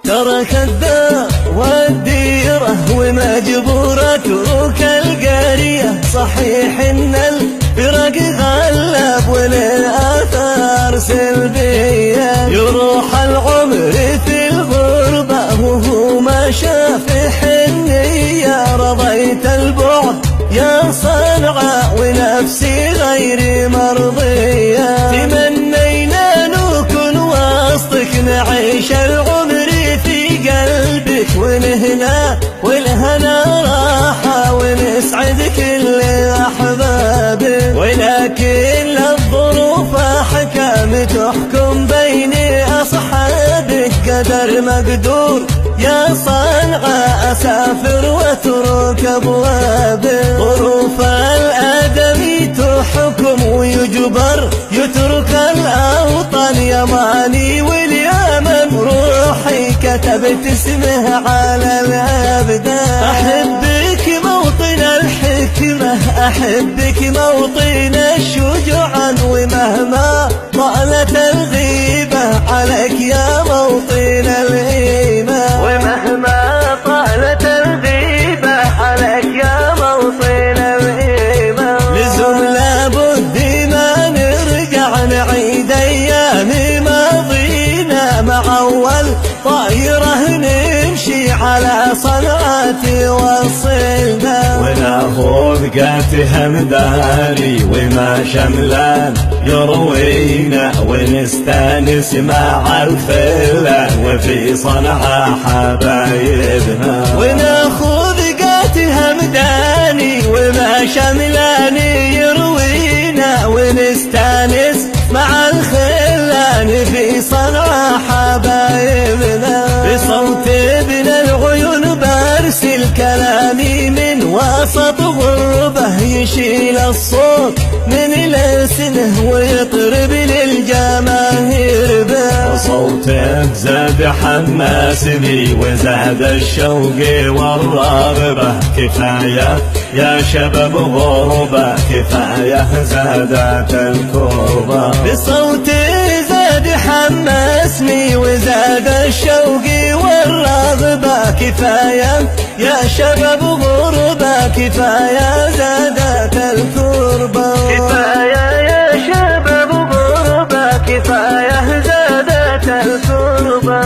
ترك الدار والديرة ومجبورة تروك القرية. صحيح ان الفرق غلب وللآثار سلبية، يروح العمر في الغربة وهو ما شاف حنية. رضيت البعد يا صنعاء ونفسي غير مرضية، تمنينا نكون وسطك نعيش العمر في قلبك ونهنا والهنا راحة ونسعد كل أحبابك. ولكن الظروف أحكام تحكم بين أصحابك، قدر مقدور يا صنعاء أسافر واترك أبوابك. ظروف الآدمي تحكم ويجبر يترك الأوطان، يماني واليمن روحي كتبت اسمه على الأبدان. أحبك موطن الحكمة، أحبك موطن الشجعان، ومهما طالت الغيبة عليك يا موطن الإيمان. ومهما طالت الغيبة عليك يا موطن الإيمان. لزم لابد ما نرجع نعيد أيام ماضينا، مع أول طايرة نمشي على صنعاء وصلنا. وناخذ قات همداني وما شملان يروينا، ونستانس مع الخلان وفي صنعاء حبايبنا. وناخذ قات همداني وما شملان يروينا، ونستانس مع الخلان في صنعاء حبايبنا. بصوت ابن العيون برسل كلامي من وسط غربة، يشيل الصوت من لسنه ويطرب للجماهير به. وصوتك زاد حماسني وزاد الشوق والرغبة، كفاية يا شباب غربة، كفاية زادت الكربة. بصوتي زاد حمسني وزاد الشوق والرغبة، كفاية يا شباب غربة، كفاية زادت الكربة. كفاية يا شباب غربة، كفاية زادت الكربة.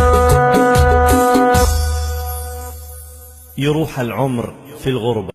يروح العمر في الغربة.